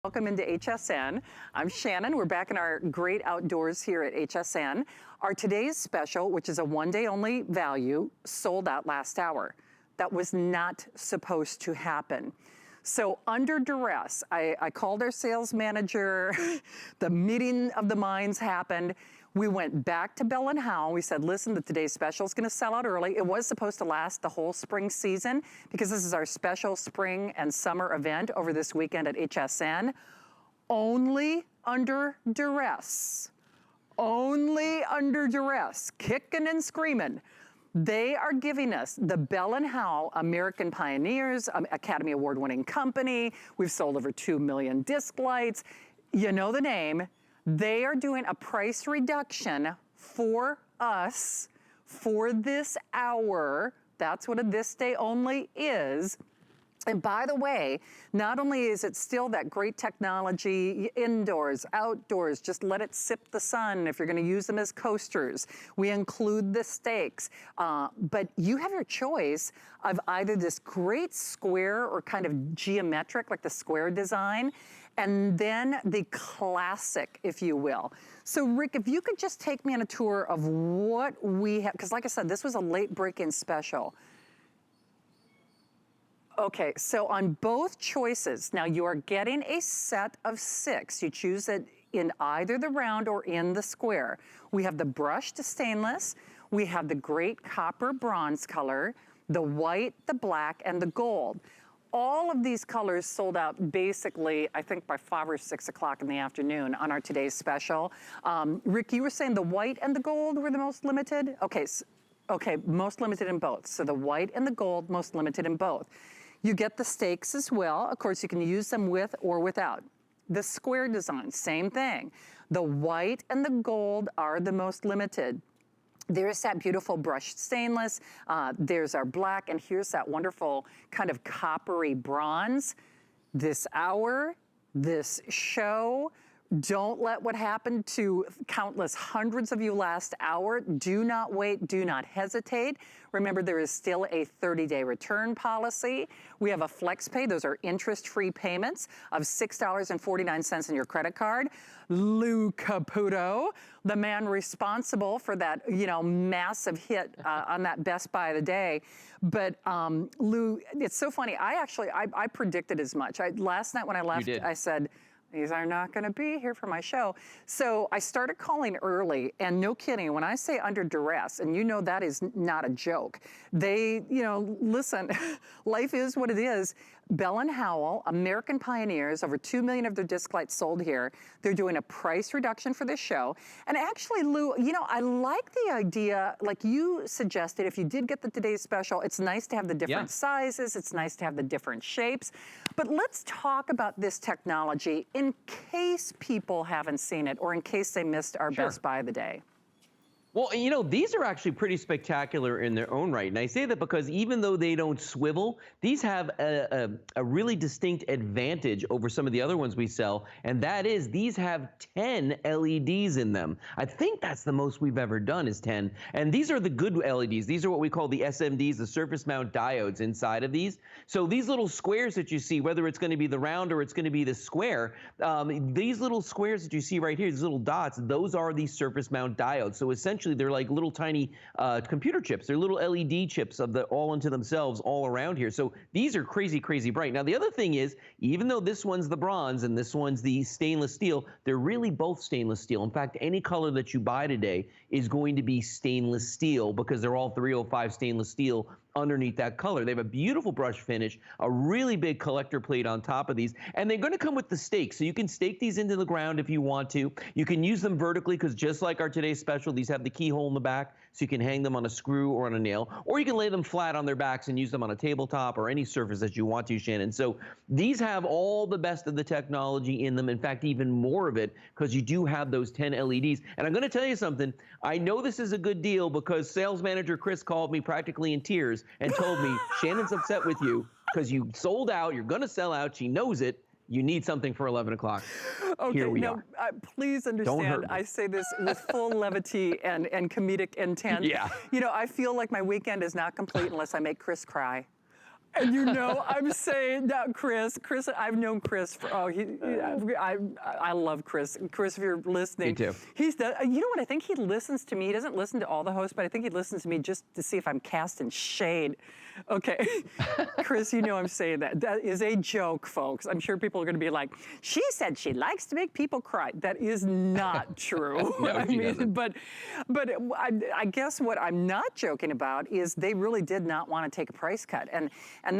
Welcome into HSN. I'm Shannon. We're back in our great outdoors here at HSN. Our today's special, which is a one-day only value, sold out last hour. That was not supposed to happen. So under duress, I called our sales manager, the meeting of the minds happened. We went back to Bell and Howell. We said, listen, the today's special is gonna sell out early. It was supposed to last the whole spring season because this is our special spring and summer event over this weekend at HSN. Only under duress, kicking and screaming. They are giving us the Bell and Howell American Pioneers, Academy Award-winning company. We've sold over 2 million disc lights. You know the name. They are doing a price reduction for us for this hour. That's what a this day only is. And by the way, not only is it still that great technology, indoors, outdoors, just let it sip the sun if you're gonna use them as coasters. We include the stakes, but you have your choice of either this great square or kind of geometric, like the square design, and then the classic, if you will. So Rick, if you could just take me on a tour of what we have, because like I said, this was a late break-in special. Okay, so on both choices, now you are getting a set of 6. You choose it in either the round or in the square. We have the brushed stainless, we have the great copper bronze color, the white, the black, and the gold. All of these colors sold out basically, I think by 5 or 6 o'clock in the afternoon on our today's special. Rick, you were saying the white and the gold were the most limited? Okay, okay, most limited in both. So the white and the gold, most limited in both. You get the stakes as well. Of course, you can use them with or without. The square design, same thing. The white and the gold are the most limited. There's that beautiful brushed stainless. There's our black, and here's that wonderful kind of coppery bronze. This hour, this show, don't let what happened to countless hundreds of you last hour. Do not wait, do not hesitate. Remember, there is still a 30-day return policy. We have a flex pay, those are interest-free payments of $6.49 in your credit card. Lou Caputo, the man responsible for that, you know, massive hit on that Best Buy of the day. But Lou, it's so funny, I predicted as much. Last night when I left, I said, these are not gonna be here for my show. So I started calling early, and no kidding, when I say under duress, and you know that is not a joke, they, you know, listen, life is what it is. Bell and Howell, American Pioneers, over 2 million of their disc lights sold here. They're doing a price reduction for this show. And actually, Lou, you know, I like the idea, like you suggested, if you did get the today's special, it's nice to have the different sizes, it's nice to have the different shapes. But let's talk about this technology in case people haven't seen it or in case they missed our Best Buy of the day. Well, you know, these are actually pretty spectacular in their own right. And I say that because even though they don't swivel, these have a really distinct advantage over some of the other ones we sell. And that is these have 10 LEDs in them. I think that's the most we've ever done is 10. And these are the good LEDs. These are what we call the SMDs, the surface mount diodes inside of these. So these little squares that you see, whether it's going to be the round or it's going to be the square, these little squares that you see right here, these little dots, those are the surface mount diodes. So essentially, they're like little tiny computer chips. They're little LED chips of the all unto themselves all around here. So these are crazy, crazy bright. Now, the other thing is, even though this one's the bronze and this one's the stainless steel, they're really both stainless steel. In fact, any color that you buy today is going to be stainless steel because they're all 305 stainless steel underneath that color. They have a beautiful brush finish, a really big collector plate on top of these, and they're going to come with the stakes. So you can stake these into the ground if you want to. You can use them vertically because just like our today's special, these have the keyhole in the back, so you can hang them on a screw or on a nail, or you can lay them flat on their backs and use them on a tabletop or any surface that you want to, Shannon. So these have all the best of the technology in them. In fact, even more of it because you do have those 10 LEDs. And I'm going to tell you something. I know this is a good deal because sales manager Chris called me practically in tears and told me, Shannon's upset with you because you sold out, you're gonna sell out, she knows it, you need something for 11 o'clock. Okay, here we are. Please understand, I say this with full levity and comedic intent. Yeah. You know, I feel like my weekend is not complete unless I make Chris cry. And you know, I'm saying that Chris, I've known Chris for, I love Chris. Chris, if you're listening. Me too. You know what, I think he listens to me. He doesn't listen to all the hosts, but I think he listens to me just to see if I'm casting shade. Okay, Chris, you know I'm saying that. That is a joke, folks. I'm sure people are gonna be like, she said she likes to make people cry. That is not true. No, she doesn't. But I guess what I'm not joking about is they really did not want to take a price cut. And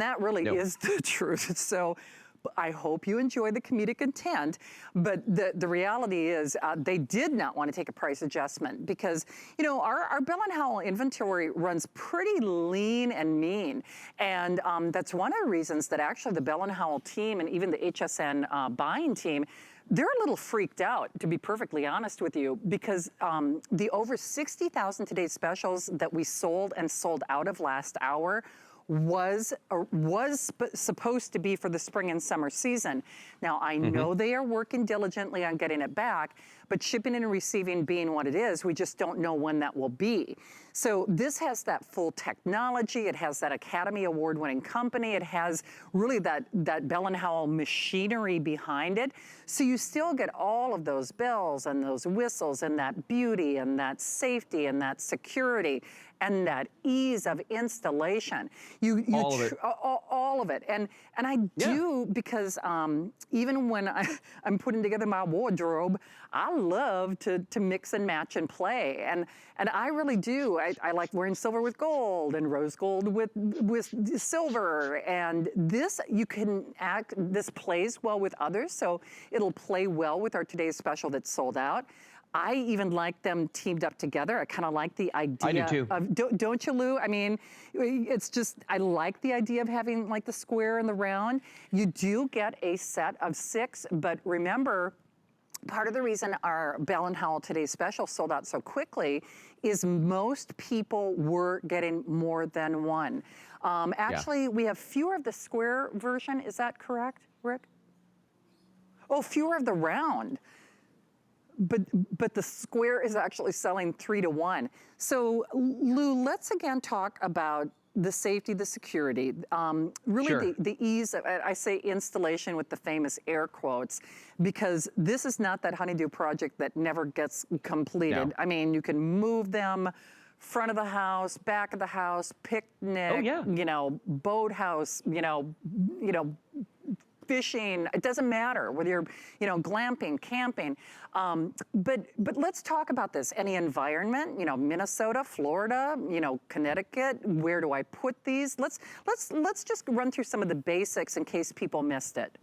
that really is the truth. So I hope you enjoy the comedic intent, but the reality is they did not want to take a price adjustment because, you know, our Bell & Howell inventory runs pretty lean and mean. And that's one of the reasons that actually the Bell & Howell team and even the HSN buying team, they're a little freaked out, to be perfectly honest with you, because the over 60,000 today's specials that we sold and sold out of last hour was supposed to be for the spring and summer season. Now, I know they are working diligently on getting it back, but shipping and receiving being what it is, we just don't know when that will be. So this has that full technology, it has that Academy Award-winning company, it has really that Bell & Howell machinery behind it. So you still get all of those bells and those whistles and that beauty and that safety and that security and that ease of installation. All of it. All of it. And I do, because even when I'm putting together my wardrobe, I love to mix and match and play. And I really do. I like wearing silver with gold and rose gold with silver. And this, this plays well with others, so it'll play well with our today's special that's sold out. I even like them teamed up together. I kind of like the idea. I do too. Don't you, Lou? I mean, it's just, I like the idea of having like the square and the round. You do get a set of 6, but remember, part of the reason our Bell & Howell Today's Special sold out so quickly is most people were getting more than one. Actually, we have fewer of the square version. Is that correct, Rick? Oh, fewer of the round. But the square is actually selling 3 to 1. So Lou, let's again talk about the safety, the security, really the ease of, I say installation with the famous air quotes, because this is not that honeydew project that never gets completed. No. I mean, you can move them front of the house, back of the house, picnic, you know, boathouse, you know, fishing, it doesn't matter whether you're, you know, glamping, camping. But let's talk about this. Any environment, you know, Minnesota, Florida, you know, Connecticut, where do I put these? Let's just run through some of the basics in case people missed it.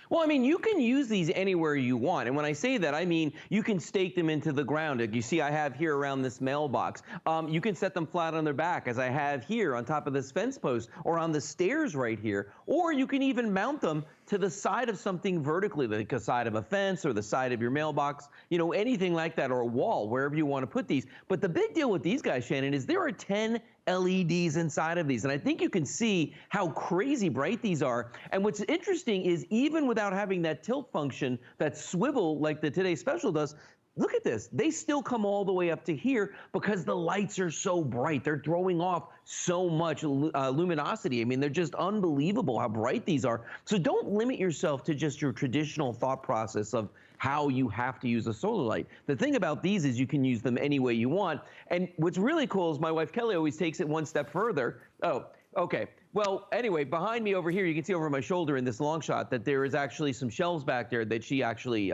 Well, I mean, you can use these anywhere you want. And when I say that, I mean, you can stake them into the ground. Like you see I have here around this mailbox. You can set them flat on their back, as I have here on top of this fence post or on the stairs right here. Or you can even mount them to the side of something vertically, like the side of a fence or the side of your mailbox, you know, anything like that, or a wall, wherever you want to put these. But the big deal with these guys, Shannon, is there are 10 LEDs inside of these. And I think you can see how crazy bright these are. And what's interesting is even without having that tilt function, that swivel like the Today's Special does, look at this. They still come all the way up to here because the lights are so bright. They're throwing off so much luminosity. I mean, they're just unbelievable how bright these are. So don't limit yourself to just your traditional thought process of how you have to use a solar light. The thing about these is you can use them any way you want. And what's really cool is my wife Kelly always takes it one step further. Oh, okay. Well, anyway, behind me over here, you can see over my shoulder in this long shot that there is actually some shelves back there that she actually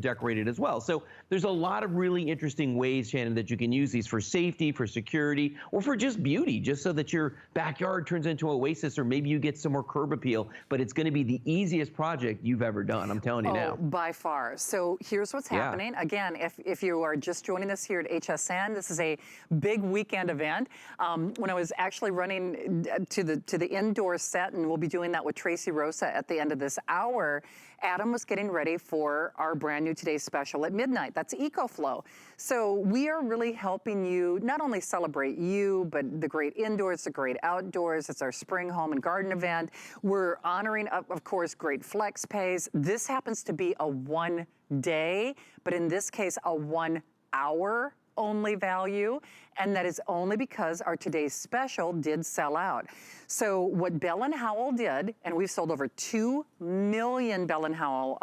decorated as well. So there's a lot of really interesting ways, Shannon, that you can use these for safety, for security, or for just beauty, just so that your backyard turns into an oasis, or maybe you get some more curb appeal. But it's going to be the easiest project you've ever done. I'm telling you now. By far. So here's what's happening. Again, if you are just joining us here at HSN, this is a big weekend event. When I was actually running to the indoor set, and we'll be doing that with Tracy Rosa at the end of this hour, Adam was getting ready for our brand new Today's Special at midnight. That's EcoFlow. So we are really helping you not only celebrate you, but the great indoors, the great outdoors. It's our spring home and garden event. We're honoring, of course, great flex pays. This happens to be a 1 day, but in this case, a 1 hour only value, and that is only because our today's special did sell out. So what Bell & Howell did, and we've sold over 2 million Bell & Howell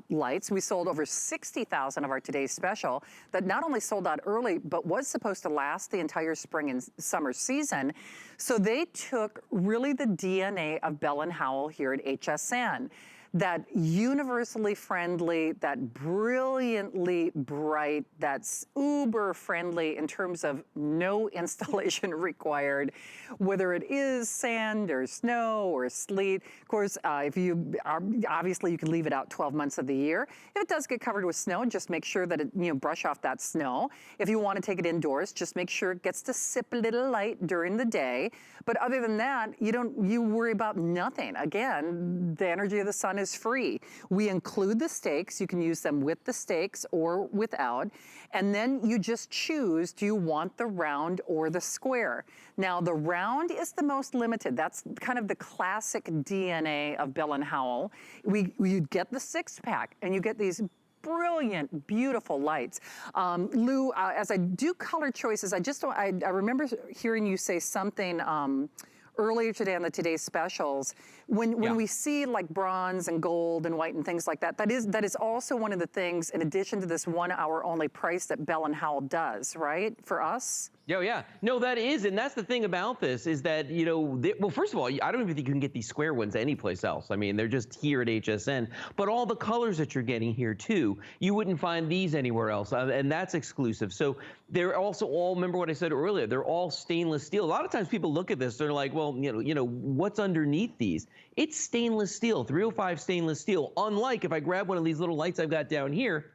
lights. We sold over 60,000 of our today's special that not only sold out early, but was supposed to last the entire spring and summer season. So they took really the DNA of Bell & Howell here at HSN. That universally friendly, that brilliantly bright, that's uber friendly in terms of no installation required, whether it is sand or snow or sleet. Of course, if you are, obviously you can leave it out 12 months of the year. If it does get covered with snow, just make sure that it, brush off that snow. If you want to take it indoors, just make sure it gets to sip a little light during the day. But other than that, you worry about nothing. Again, the energy of the sun is free. We include the stakes. You can use them with the stakes or without. And then you just choose, do you want the round or the square? Now, the round is the most limited. That's kind of the classic DNA of Bell & Howell. You get the 6-pack, and you get these brilliant, beautiful lights. Lou, as I do color choices, I remember hearing you say something earlier today on the Today's Specials. When we see like bronze and gold and white and things like that, that is also one of the things, in addition to this 1 hour only price, that Bell & Howell does, right, for us? Yeah. No, that is, and that's the thing about this is that, well, first of all, I don't even think you can get these square ones anyplace else. I mean, they're just here at HSN, but all the colors that you're getting here too, you wouldn't find these anywhere else, and that's exclusive. So they're also all, remember what I said earlier, they're all stainless steel. A lot of times people look at this, they're like, well, what's underneath these? It's stainless steel, 305 stainless steel, unlike if I grab one of these little lights I've got down here,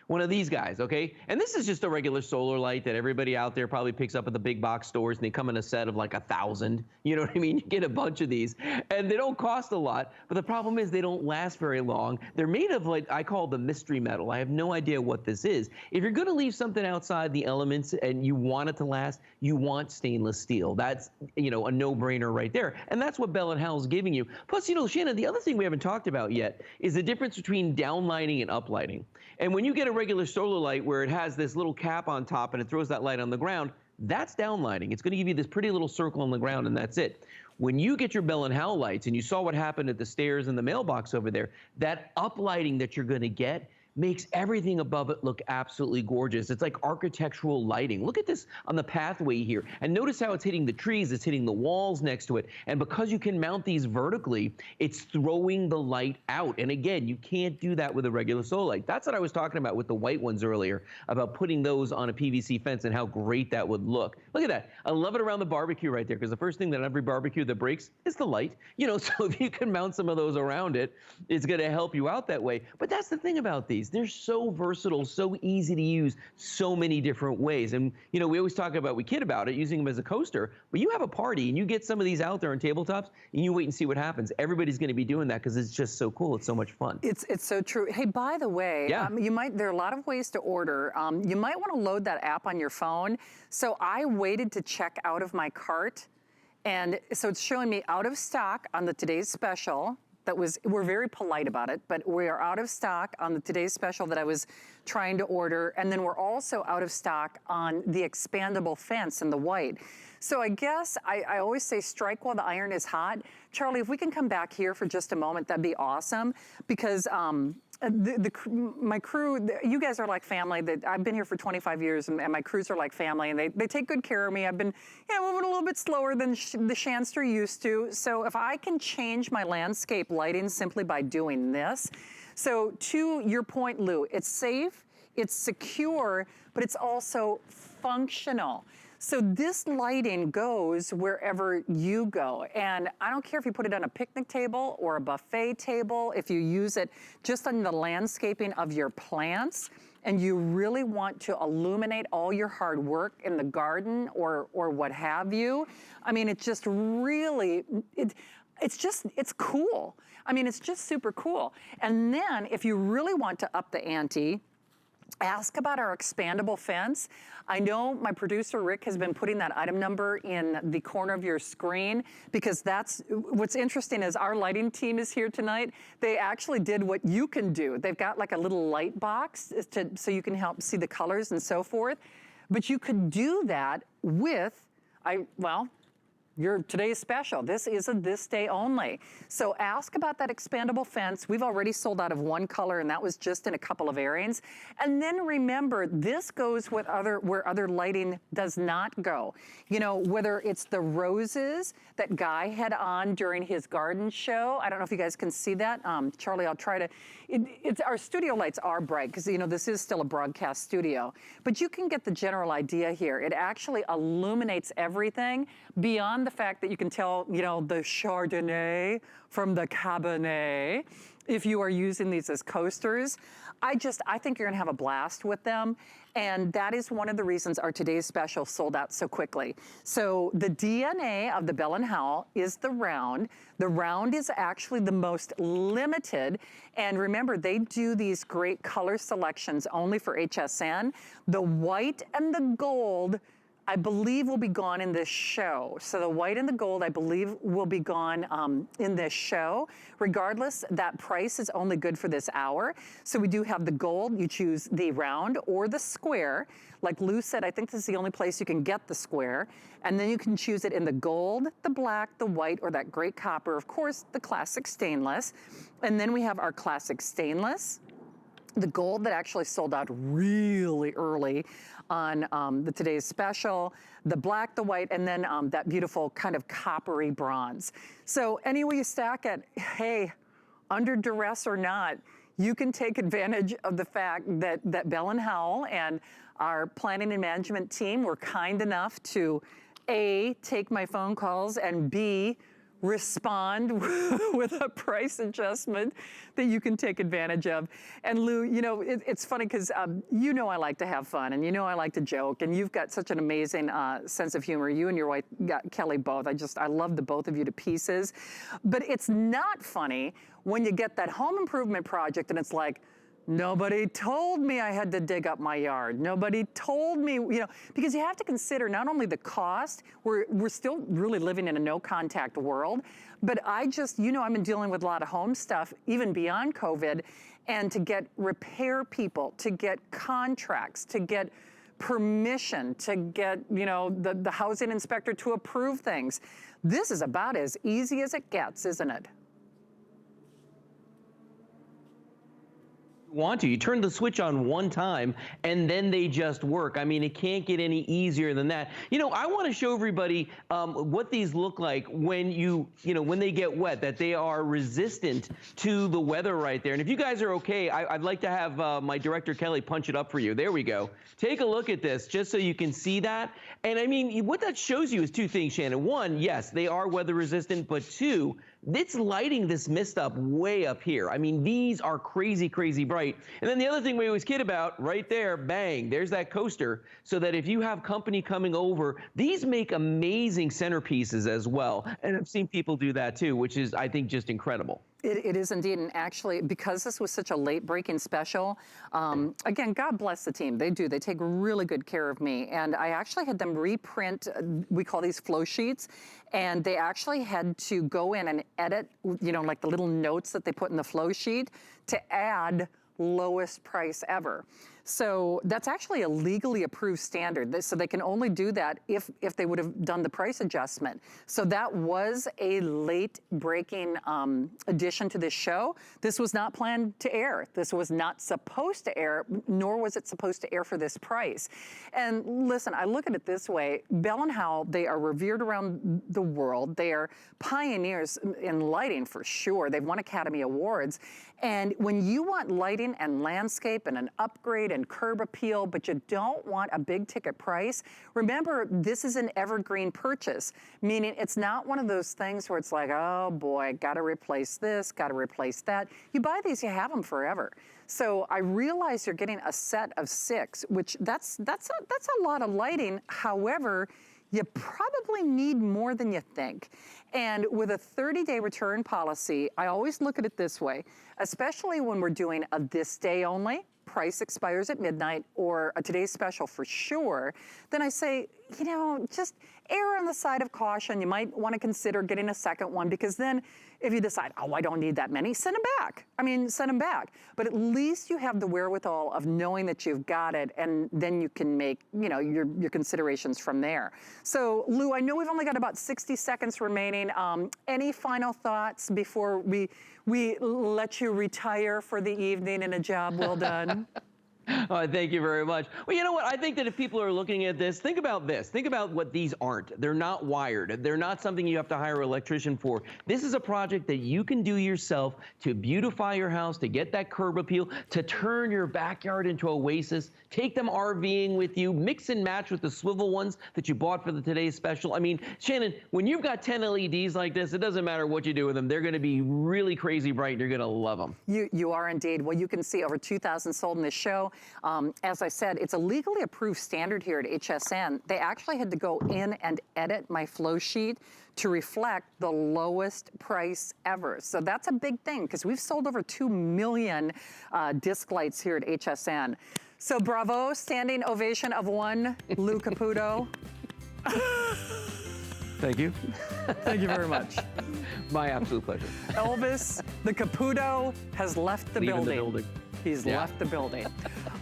one of these guys, okay? And this is just a regular solar light that everybody out there probably picks up at the big box stores, and they come in a set of like 1,000. You know what I mean? You get a bunch of these, and they don't cost a lot, but the problem is they don't last very long. They're made of what I call the mystery metal. I have no idea what this is. If you're gonna leave something outside the elements and you want it to last, you want stainless steel. That's, a no-brainer right there. And that's what Bell & Howell's giving you. Plus, Shannon, the other thing we haven't talked about yet is the difference between downlighting and uplighting. And when you get a regular solar light where it has this little cap on top and it throws that light on the ground, that's downlighting. It's going to give you this pretty little circle on the ground, and that's it. When you get your Bell & Howell lights, and you saw what happened at the stairs and the mailbox over there, that uplighting that you're going to get makes everything above it look absolutely gorgeous. It's like architectural lighting. Look at this on the pathway here. And notice how it's hitting the trees, it's hitting the walls next to it. And because you can mount these vertically, it's throwing the light out. And again, you can't do that with a regular solar light. That's what I was talking about with the white ones earlier, about putting those on a PVC fence and how great that would look. Look at that. I love it around the barbecue right there, because the first thing that every barbecue that breaks is the light. So if you can mount some of those around it, it's going to help you out that way. But that's the thing about these. They're so versatile, so easy to use, so many different ways. And, we always talk about, we kid about it, using them as a coaster, but you have a party and you get some of these out there on tabletops and you wait and see what happens. Everybody's going to be doing that because it's just so cool. It's so much fun. It's so true. Hey, by the way, there are a lot of ways to order. You might want to load that app on your phone. So I waited to check out of my cart, and so it's showing me out of stock on the Today's Special. We're very polite about it, but we are out of stock on the Today's Special that I was trying to order. And then we're also out of stock on the Expandable Fence in the white. So I guess I always say strike while the iron is hot. Charlie, if we can come back here for just a moment, that'd be awesome, because my crew, you guys are like family. I've been here for 25 years, and my crews are like family, and they take good care of me. I've been moving a little bit slower than the Shanster used to. So if I can change my landscape lighting simply by doing this. So to your point, Lou, it's safe, it's secure, but it's also functional. So this lighting goes wherever you go. And I don't care if you put it on a picnic table or a buffet table, if you use it just on the landscaping of your plants, and you really want to illuminate all your hard work in the garden or what have you. I mean, it just really, it's cool. I mean, it's just super cool. And then if you really want to up the ante, ask about our expandable fence. I know my producer, Rick, has been putting that item number in the corner of your screen, because that's what's interesting is our lighting team is here tonight. They actually did what you can do. They've got like a little light box so you can help see the colors and so forth. But you could do that with, well, your today's special. This is a this day only. So ask about that expandable fence. We've already sold out of one color, and that was just in a couple of areas. And then remember, this goes with where other lighting does not go. You know, whether it's the roses that Guy had on during his garden show. I don't know if you guys can see that. Charlie, I'll try to, our studio lights are bright because, you know, this is still a broadcast studio. But you can get the general idea here. It actually illuminates everything beyond the fact that you can tell, you know, the Chardonnay from the Cabernet if you are using these as coasters. I think you're gonna have a blast with them. And that is one of the reasons our today's special sold out so quickly. So the DNA of the Bell & Howell is the round. The round is actually the most limited. And remember, they do these great color selections only for HSN. The white and the gold, I believe, will be gone in this show. So the white and the gold, I believe, will be gone in this show. Regardless, that price is only good for this hour. So we do have the gold. You choose the round or the square. Like Lou said, I think this is the only place you can get the square. And then you can choose it in the gold, the black, the white, or that great copper. Of course, the classic stainless. And then we have our classic stainless, the gold that actually sold out really early on the today's special, the black, the white, and then that beautiful kind of coppery bronze. So any way you stack it, hey, under duress or not, you can take advantage of the fact that Bell & Howell and our planning and management team were kind enough to A, take my phone calls, and B, respond with a price adjustment that you can take advantage of. And Lou, you know, it's funny because you know I like to have fun, and you know I like to joke, and you've got such an amazing sense of humor. You and your wife, Kelly, both. I love the both of you to pieces. But it's not funny when you get that home improvement project and it's like, nobody told me I had to dig up my yard. Nobody told me, you know, because you have to consider not only the cost, we're still really living in a no contact world, but I've been dealing with a lot of home stuff, even beyond COVID, and to get repair people, to get contracts, to get permission, to get, you know, the housing inspector to approve things. This is about as easy as it gets, isn't it? Want to. You turn the switch on one time and then they just work. I mean, it can't get any easier than that. You know, I want to show everybody what these look like when when they get wet, that they are resistant to the weather right there. And if you guys are okay, I'd like to have my director Kelly punch it up for you. There we go. Take a look at this just so you can see that. And I mean, what that shows you is two things, Shannon. One, yes, they are weather resistant, but two, it's lighting this mist up way up here. I mean, these are crazy, crazy bright. And then the other thing we always kid about, right there, bang, there's that coaster, so that if you have company coming over, these make amazing centerpieces as well. And I've seen people do that too, which is, I think, just incredible. It is indeed, and actually, because this was such a late-breaking special, again, God bless the team. They take really good care of me, and I actually had them reprint, we call these flow sheets, and they actually had to go in and edit, you know, like the little notes that they put in the flow sheet to add lowest price ever. So that's actually a legally approved standard. So they can only do that if they would have done the price adjustment. So that was a late breaking addition to this show. This was not planned to air. This was not supposed to air, nor was it supposed to air for this price. And listen, I look at it this way. Bell & Howell, they are revered around the world. They are pioneers in lighting for sure. They've won Academy Awards. And when you want lighting and landscape and an upgrade and curb appeal, but you don't want a big ticket price, remember, this is an evergreen purchase, meaning it's not one of those things where it's like, oh boy, gotta replace this, gotta replace that. You buy these, you have them forever. So I realize you're getting a set of 6, which that's a lot of lighting. However, you probably need more than you think. And with a 30-day return policy, I always look at it this way, especially when we're doing a this day only, price expires at midnight, or a today's special for sure, then I say, you know, just err on the side of caution. You might want to consider getting a second one, because then if you decide, oh, I don't need that many, send them back. I mean, send them back. But at least you have the wherewithal of knowing that you've got it, and then you can make, you know, your considerations from there. So, Lou, I know we've only got about 60 seconds remaining. Any final thoughts before we let you retire for the evening in a job well done? Thank you very much. Well, you know what? I think that if people are looking at this, think about this. Think about what these aren't. They're not wired. They're not something you have to hire an electrician for. This is a project that you can do yourself to beautify your house, to get that curb appeal, to turn your backyard into an oasis. Take them RVing with you. Mix and match with the swivel ones that you bought for the today's special. I mean, Shannon, when you've got 10 LEDs like this, it doesn't matter what you do with them. They're going to be really crazy bright, and you're going to love them. You are indeed. Well, you can see over 2,000 sold in this show. As I said, it's a legally approved standard here at HSN. They actually had to go in and edit my flow sheet to reflect the lowest price ever. So that's a big thing, because we've sold over 2 million disc lights here at HSN. So bravo, standing ovation of one, Lou Caputo. Thank you. Thank you very much. My absolute pleasure. Elvis, the Caputo, has left the Leaving building. the building. He's left the building.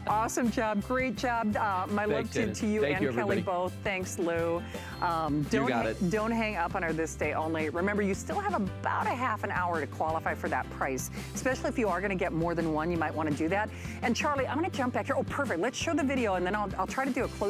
Awesome job, great job. My love to you and Kelly both. Thanks, Lou. Don't hang up on our This Day Only. Remember, you still have about a half an hour to qualify for that price, especially if you are going to get more than one. You might want to do that. And Charlie, I'm going to jump back here. Oh, perfect. Let's show the video, and then I'll try to do a close.